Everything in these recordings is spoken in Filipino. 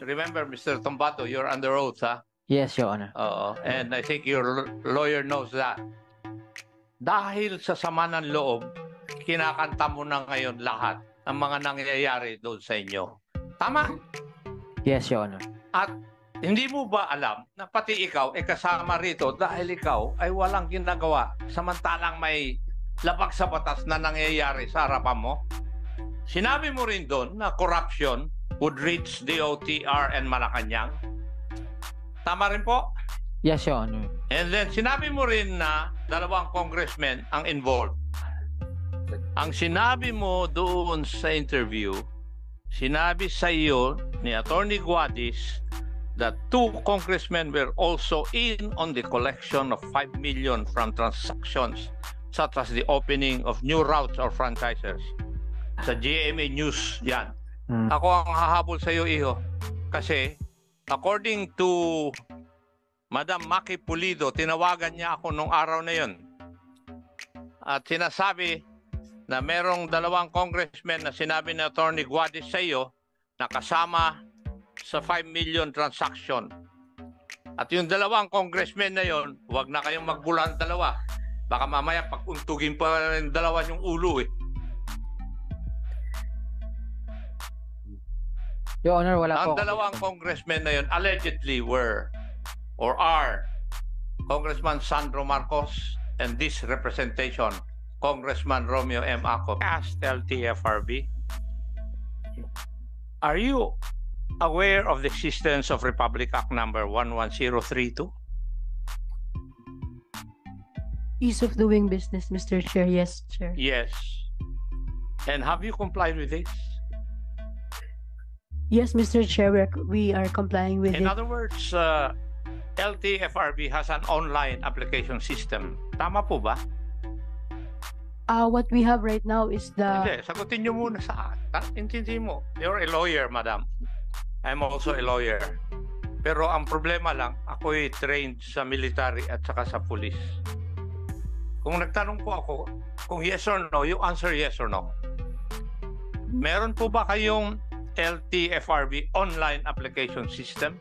remember, Mr. Tombato, you're under oath, ha? Yes, Your Honor. And I think your lawyer knows that. Dahil sa sama ng loob, kinakanta mo na ngayon lahat ng mga nangyayari doon sa inyo. Tama? Yes, Your Honor. At hindi mo ba alam na pati ikaw ay kasama rito dahil ikaw ay walang ginagawa samantalang may labag sa batas na nangyayari sa harapan mo? Sinabi mo rin doon na corruption would reach DOTR and Malacanang. Tama rin po? Yes, Your Honor. And then sinabi mo rin na 2 congressmen ang involved. Ang sinabi mo doon sa interview, sinabi sa iyo ni Attorney Guadis that 2 congressmen were also in on the collection of 5 million from transactions such as the opening of new routes or franchises. Sa GMA News yan. Ako ang hahabol sa iyo, iho. Kasi according to Madam Maki Pulido, tinawagan niya ako nung araw na yon. At sinasabi na merong 2 congressmen na sinabi ni Attorney Guadis sa iyo na kasama sa 5 million transaction. At yung 2 congressmen na yon, huwag na kayong magbulan 2. Baka mamaya pag-untugin pa rin 2 yung ulo eh. Your Honor, wala po. Ang 2 congressmen na yon allegedly were or are Congressman Sandro Marcos and this representation, Congressman Romeo M. Acop. Asked LTFRB, are you aware of the existence of Republic Act number 11032? Ease of doing business, Mr. Chair. Yes, Chair. Yes. And have you complied with this? Yes, Mr. Chair, we are complying with In it. other words, LTFRB has an online application system. Tama po ba? What we have right now is Hindi, the... sagutin niyo muna sa akin. Intindi mo. You're a lawyer, madam. I'm also a lawyer. Pero ang problema lang, ako'y trained sa military at saka sa police. Kung nagtanong po ako, kung yes or no, you answer yes or no. Meron po ba kayong LTFRB online application system?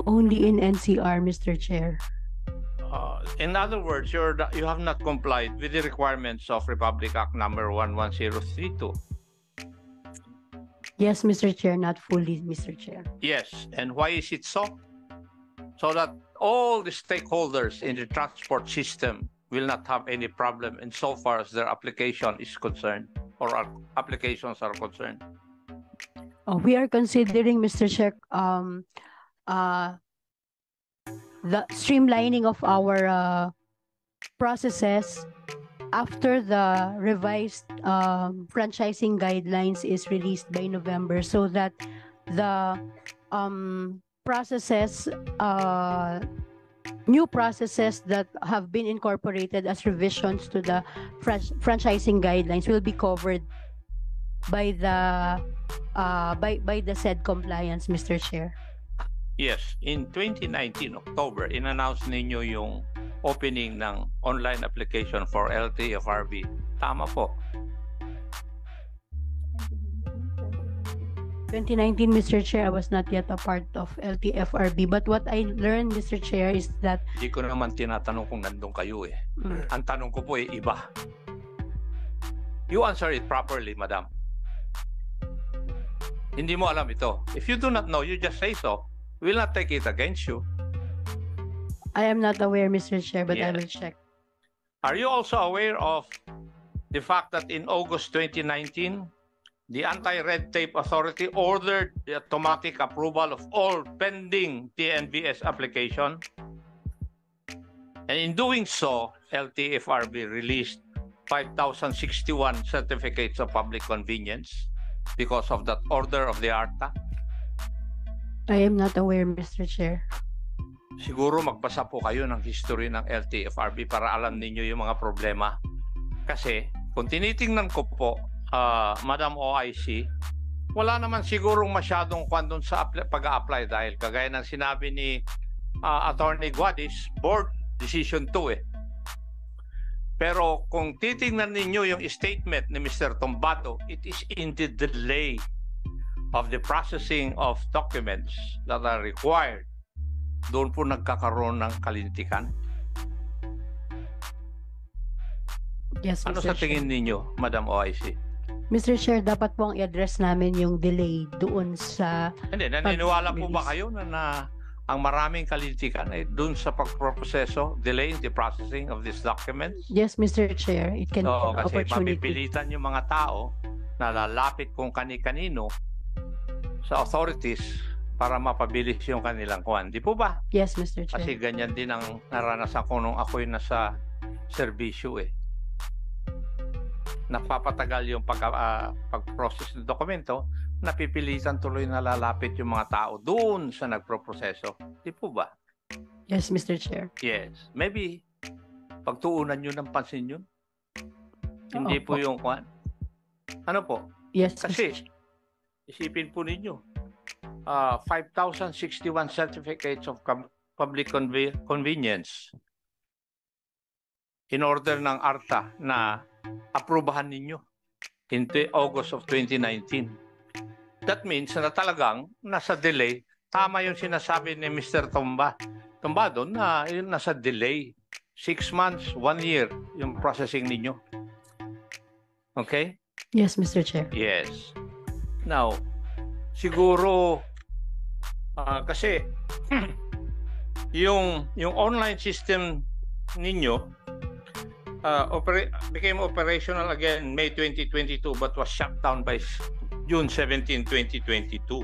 Only in NCR, Mr. Chair. In other words, you have not complied with the requirements of Republic Act number 11032. Yes, Mr. Chair, not fully, Mr. Chair. Yes, and why is it so? So that all the stakeholders in the transport system will not have any problem insofar as their application is concerned or our applications are concerned. We are considering, Mr. Chair, the streamlining of our processes after the revised franchising guidelines is released by November, so that the processes, new processes that have been incorporated as revisions to the franchising guidelines will be covered by the said compliance, Mr. Chair. Yes, in 2019 October, in-announce ninyo yung opening ng online application for LTFRB. Tama po. 2019, Mr. Chair, I was not yet a part of LTFRB. But what I learned, Mr. Chair, is that... Hindi ko naman tinatanong kung nandun kayo eh. Ang tanong ko po ay iba. You answer it properly, madam. Hindi mo alam ito. If you do not know, you just say so. We will not take it against you. I am not aware, Mr. Chair, but Yes. I will check. Are you also aware of the fact that in August 2019, the Anti-Red Tape Authority ordered the automatic approval of all pending TNBS application? And in doing so, LTFRB released 5,061 certificates of public convenience because of that order of the ARTA. I am not aware, Mr. Chair. Siguro magbasa po kayo ng history ng LTFRB para alam ninyo yung mga problema. Kasi kung tinitingnan ko po, Madam OIC, wala naman sigurong masyadong kwandon sa pag-a-apply dahil kagaya ng sinabi ni Attorney Guadis, board decision 2 eh. Pero kung titingnan ninyo yung statement ni Mr. Tombato, it is in the delay of the processing of documents that are required, doon po nagkakaroon ng kalintikan? Yes, Ano Mr. sa tingin ninyo, Madam OIC? Mr. Chair, dapat po ang i-address namin yung delay doon sa Hindi, naniniwala po ba Pag-release. kayo na ang maraming kalintikan ay doon sa pagproproseso, delaying the processing of these documents? Yes, Mr. Chair, it can be Oo, an kasi opportunity. mapipilitan yung mga tao na lalapit kung kani-kanino sa authorities para mapabilis yung kanilang kuwan. Di po ba? Yes, Mr. Chair. Kasi ganyan din ang naranasan ko nung ako'y nasa serbisyo eh. Napapatagal yung pag-process ng dokumento, napipilitan tuloy na lalapit yung mga tao doon sa nagproproseso. Di po ba? Yes, Mr. Chair. Yes. Maybe, pagtuunan nyo ng pansin yun. Hindi po Opo. yung kuwan. Ano po? Yes, Kasi, Mr. Chair. isipin po ninyo, 5,061 certificates of public convenience in order ng ARTA na aprubahan ninyo in August of 2019. That means na talagang nasa delay. Tama yung sinasabi ni Mr. Tombado na yun nasa delay. 6 months, 1 year yung processing ninyo. Okay? Yes, Mr. Chair. Yes. Now, siguro kasi yung online system ninyo became operational again May 2022 but was shut down by June 17, 2022.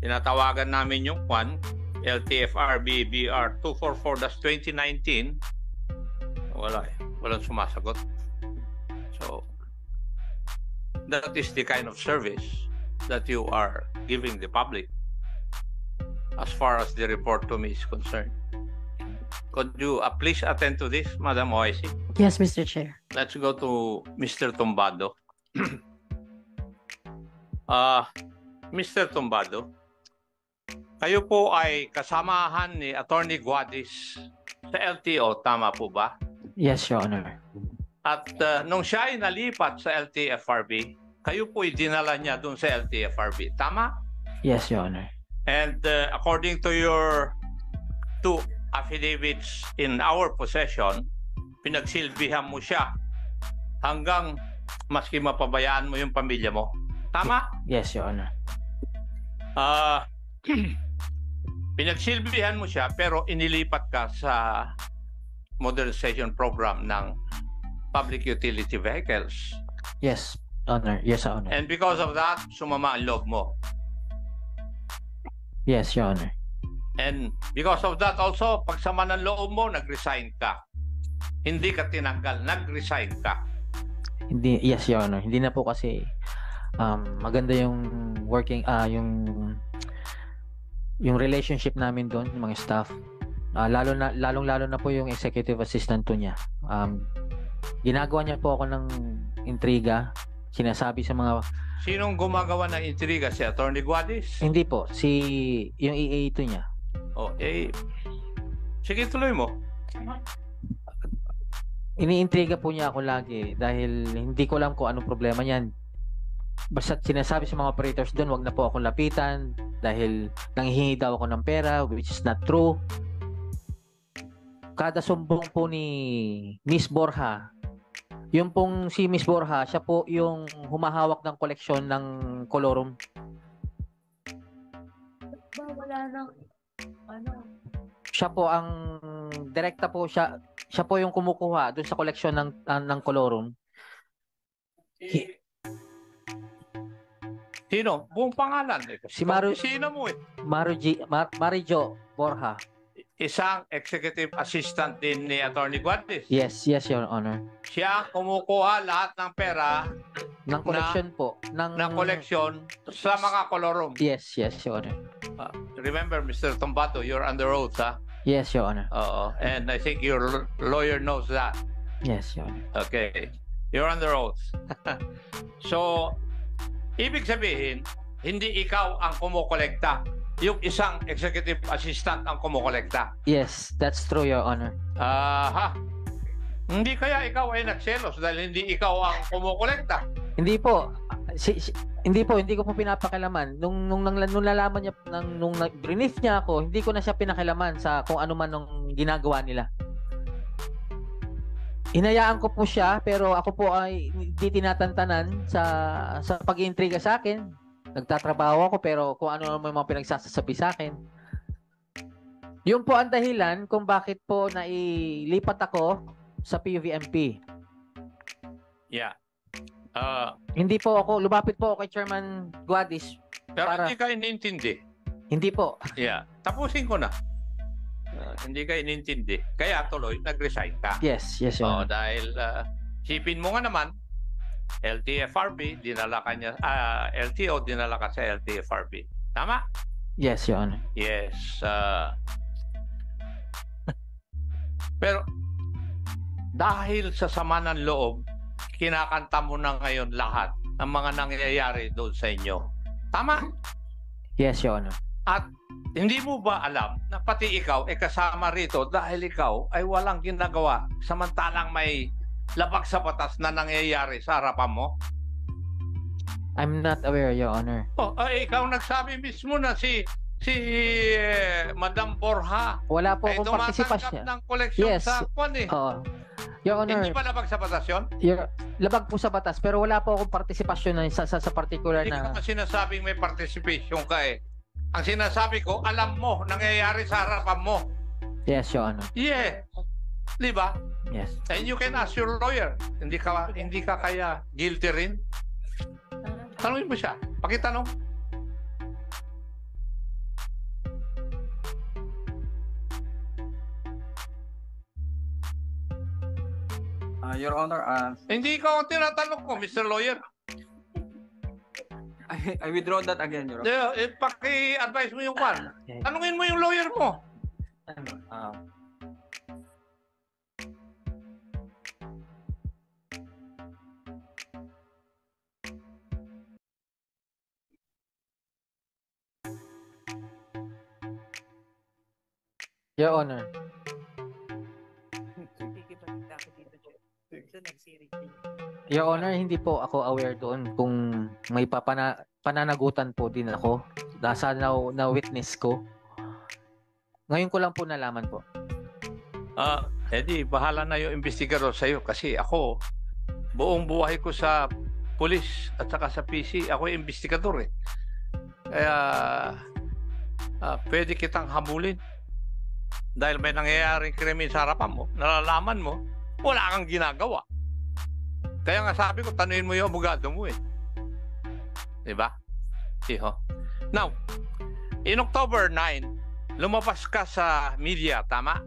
Tinatawagan namin yung LTFRB BR 244-2019. Walang sumasagot. So, that is the kind of service that you are giving the public as far as the report to me is concerned. Could you please attend to this, Madam OIC? Yes, Mr. Chair. Let's go to Mr. Tombado. Mr. Tombado, kayo po ay kasamahan ni Attorney Guadis sa LTO, tama po ba? Yes, Your Honor. At nung siya ay nalipat sa LTFRB, kayo po ay dinala niya doon sa LTFRB, tama? Yes, Your Honor. And according to your two affidavits in our possession, pinagsilbihan mo siya hanggang maski mapabayaan mo yung pamilya mo. Tama? Yes, Your Honor. Pinagsilbihan mo siya pero inilipat ka sa modernization program ng public utility vehicles. Yes, Honor. Yes, Your Honor. And because of that, sumama ang loob mo. Yes, Your Honor. And because of that also, pagsama ng loob mo, nag-resign ka. Hindi ka tinanggal, nag-resign ka. Hindi, yes, Your Honor. Hindi na po kasi maganda yung working yung relationship namin doon, yung mga staff. Lalong-lalo na po yung executive assistant to niya. Ginagawa niya po ako ng intriga, sinasabi sa mga... Sinong gumagawa ng intriga? Si Attorney Guadis? Hindi po, yung EA to niya. Oh, sige, tuloy mo. Iniintriga po niya ako lagi dahil hindi ko alam kung anong problema niyan. Basta sinasabi sa mga operators doon, wag na po akong lapitan dahil nanghihingi daw ako ng pera, which is not true. Kada sumbong po ni Miss Borja, yung pong si Miss Borja, siya po yung humahawak ng koleksyon ng colorum. Wala nang Siya po ang direkta po siya po yung kumukuha doon sa koleksyon ng colorum. Sino? Buong pangalan. Si Maru- Sino mo eh? Marijo Borja. Isang executive assistant din ni Attorney Guadis. Yes, Your Honor. Siya kumukuha lahat ng pera Ng koleksyon po. ng koleksyon sa mga kolorum. Yes, Your Honor. Remember, Mr. Tombato, you're under oath, ha? Yes, Your Honor. Oo. And I think your lawyer knows that. Yes, Your Honor. Okay. You're under oath. So, ibig sabihin, hindi ikaw ang kumukolekta. Yung isang executive assistant ang kumukolekta. Yes, that's true, Your Honor. Hindi kaya ikaw ay nagselos dahil hindi ikaw ang kumukolekta. Hindi po. Hindi po, hindi ko po pinapakilaman. Nung nalaman niya, nung brief niya ako, hindi ko na siya pinakilaman sa kung ano man nung ginagawa nila. Hinayaan ko po siya, pero ako po ay hindi tinatantanan sa pag-iintriga sa akin. Nagtatrabaho ako, pero kung ano naman yung mga pinagsasabi sa akin. Yun po ang dahilan kung bakit po nailipat ako sa PUVMP. Yeah. Hindi po ako, lumapit po ako kay Chairman Guadis. Pero Para- hindi ka inintindi. Hindi po. Yeah. Tapusin ko na. Hindi ka inintindi. Kaya tuloy, nag-resign ka. Yes, Your Oo, Honor. dahil sipin mo nga naman, LTFRB, dinala ka niya, LTO, dinala ka sa LTFRB. Tama? Yes, Your Honor. Yes. Pero, dahil sa sama ng loob, kinakanta mo na ngayon lahat ng mga nangyayari doon sa inyo. Tama? Yes, Your Honor. At hindi mo ba alam na pati ikaw ay kasama rito dahil ikaw ay walang ginagawa samantalang may labag sa batas na nangyayari sa harapan mo? I'm not aware, Your Honor. Oh, ay ikaw nagsabi mismo na si Madam Borja Wala po ay akong tumatanggap participation. ng koleksyon Yes. sa kwan eh. Oo. Your Honor, Hindi ba labag sa batas yun? labag po sa batas, pero wala po akong participation na sa particular Hindi ko na... naman sinasabing may participation ka eh. Ang sinasabi ko, alam mo, nangyayari sa harapan mo. Yes, Your Honor. Yeah. Di ba? Yes. And you can ask your lawyer. Hindi ka kaya guilty rin? Tanungin mo siya. Pakitanong. Your Honor, Hindi ikaw ang tinatanong ko, Mr. Lawyer. I withdraw that again, Your Honor. Paki-advise mo yung kwan. Tanungin mo yung lawyer mo. Your Honor. Your Honor, hindi po ako aware doon kung may pananagutan po din ako. Nasa na witness ko. Ngayon ko lang po nalaman po. Edi, bahala na yung investigador sa'yo kasi ako, buong buhay ko sa pulis at saka sa PC, ako yung investigador eh. Kaya, pwede kitang habulin. Dahil may nangyayaring krimen sa harapan mo, nalalaman mo, wala kang ginagawa. Kaya nga sabi ko, tanuin mo yung abogado mo eh. Diba? Iho. Now, in October 9, lumabas ka sa media, tama?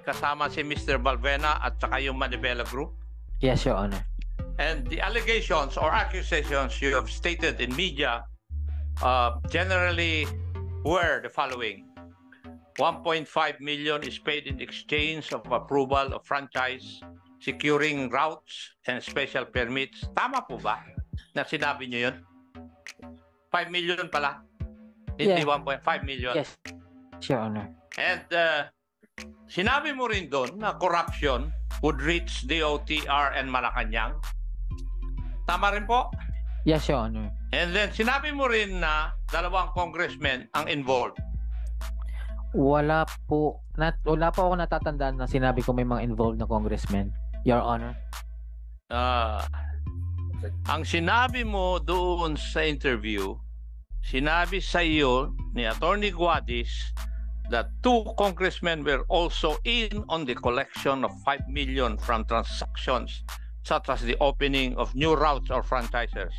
Kasama si Mr. Balvena at saka yung Manibela Group. Yes, Your Honor. And the allegations or accusations you have stated in media generally were the following. 1.5 million is paid in exchange of approval of franchise, securing routes and special permits. Tama po ba na sinabi niyo yun? 5 million pala? Hindi Yeah. 1.5 million. Yes, Your Honor. And sinabi mo rin doon na corruption would reach DOTR and Malacanang. Tama rin po? Yes, Your Honor. And then sinabi mo rin na 2 congressmen ang involved. Wala po ako natatandaan na sinabi ko may mga involved na congressmen, Your Honor. Ang sinabi mo doon sa interview, sinabi sa iyo ni Attorney Guadis that 2 congressmen were also in on the collection of 5 million from transactions such as the opening of new routes or franchisers.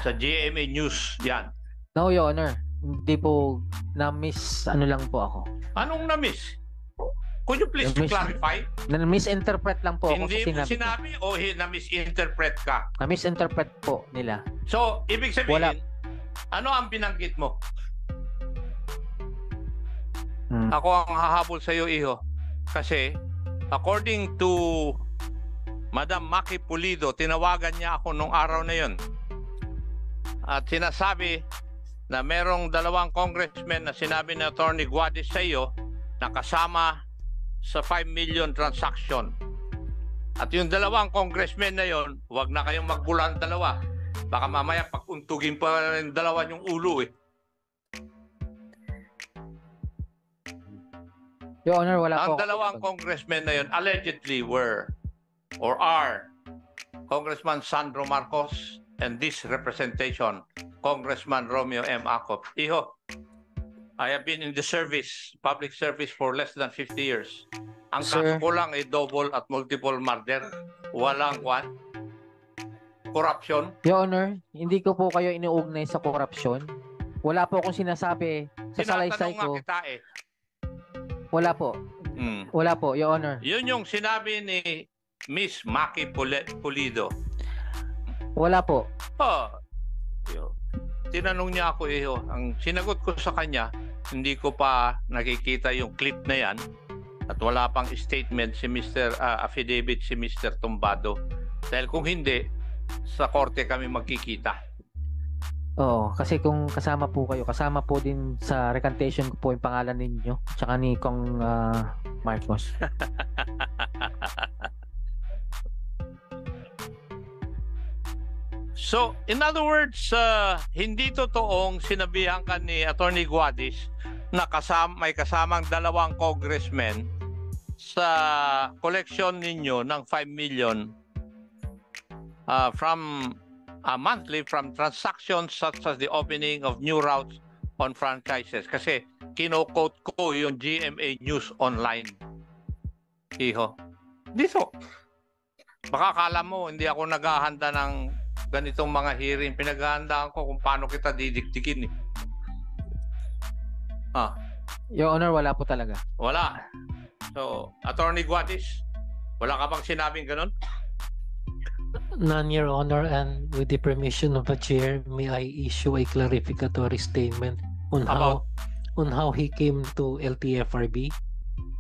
Sa GMA News yan. No, Your Honor. Hindi po na-miss lang po ako. Anong na-miss? Could you please Na-miss- clarify? Na-misinterpret lang po ako Hindi sa mo sinabi ko. sinabi o na-misinterpret ka? Na-misinterpret po nila. So, ibig sabihin, Wala. ano ang binanggit mo? Hmm. Ako ang hahabol sa iyo, iho. Kasi, according to Madam Maki Pulido, tinawagan niya ako nung araw na yon. At sinasabi na merong 2 congressmen na sinabi ni Attorney Guadis sa iyo na kasama sa 5 million transaction. At yung 2 congressmen na yon, wag na kayong magbulan 2. Baka mamaya pag-untugin pa yung dalawa yung ulo eh. Your Honor, wala po Ang dalawang congressmen na yun allegedly were or are Congressman Sandro Marcos and this representation, Congressman Romeo M. Acop. Iho, I have been in the service, public service for less than 50 years. Ang Sir. kaso ko lang ay double at multiple murder. Walang corruption. Your Honor, hindi ko po kayo inuugnay sa korupsyon. Wala po akong sinasabi sa salaysay Tinatanong nga ko. kita eh. Wala po. Wala po, Your Honor. Yun yung sinabi ni Miss Maki Pulido. Wala po. Tinanong niya ako ang sinagot ko sa kanya, hindi ko pa nakikita yung clip na yan at wala pang statement si Mr. Affidavit si Mr. Tumbado. Dahil kung hindi, sa korte kami magkikita. Oo, kasi kung kasama po kayo, kasama po din sa recantation ko po yung pangalan ninyo, tsaka ni Kong Marcos. So, in other words, hindi totoong sinabihan ka ni Attorney Guadis na may kasamang dalawang congressmen sa collection ninyo ng 5 million from monthly from transactions such as the opening of new routes on franchises. Kasi kino-quote ko yung GMA News Online. Iho. Dito. Baka kala mo hindi ako naghahanda ng ganitong mga hearing. Pinaghahandaan ko kung paano kita didiktikin eh. Your Honor, wala po talaga. Wala. So, Attorney Guadis, wala ka bang sinabing ganun? None, Your Honor, and with the permission of the chair, may I issue a clarificatory statement on how he came to LTFRB?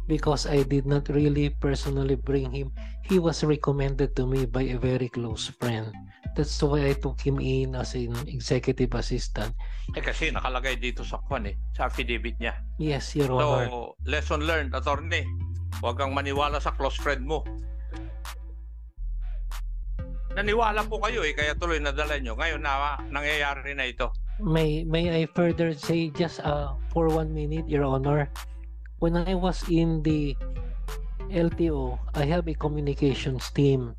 Because I did not really personally bring him. He was recommended to me by a very close friend. That's why I took him in as an executive assistant. Kasi nakalagay dito sa sa affidavit niya. Yes, Your Honor. So, lesson learned, Attorney. Huwag kang maniwala sa close friend mo. Naniwala po kayo kaya tuloy nadala nyo. Ngayon na nangyayari na ito. May I further say just for 1 minute, Your Honor? When I was in the LTO, I have a communications team.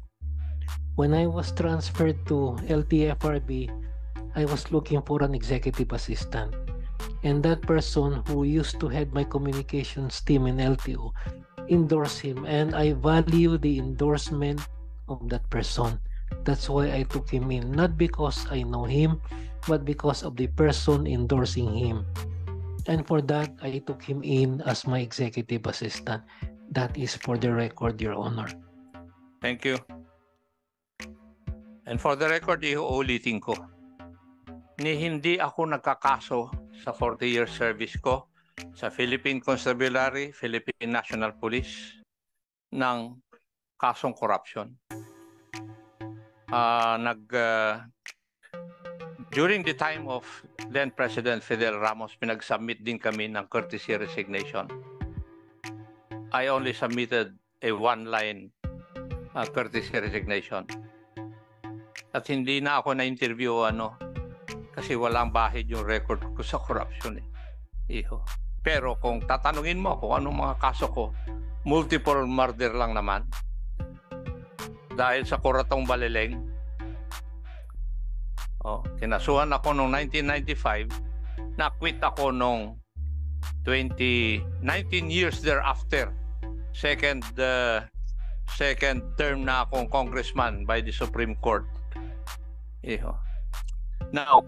When I was transferred to LTFRB, I was looking for an executive assistant. And that person who used to head my communications team in LTO endorsed him, and I value the endorsement of that person. That's why I took him in, not because I know him, but because of the person endorsing him. And for that, I took him in as my executive assistant. That is for the record, Your Honor. Thank you. And for the record, iuulitin ko, hindi ako nagkakaso sa 40-year service ko sa Philippine Constabulary, Philippine National Police ng kasong corruption. During the time of then President Fidel Ramos, pinag-submit din kami ng courtesy resignation. I only submitted a one-line courtesy resignation. At hindi na ako na-interview kasi walang bahid yung record ko sa corruption Iho. Pero kung tatanungin mo kung anong mga kaso ko, multiple murder lang naman. Dahil sa Kuratong Balileng, kinasuhan ako noong 1995, na-quit ako noong 19 years thereafter. Second term na akong congressman by the Supreme Court. Now,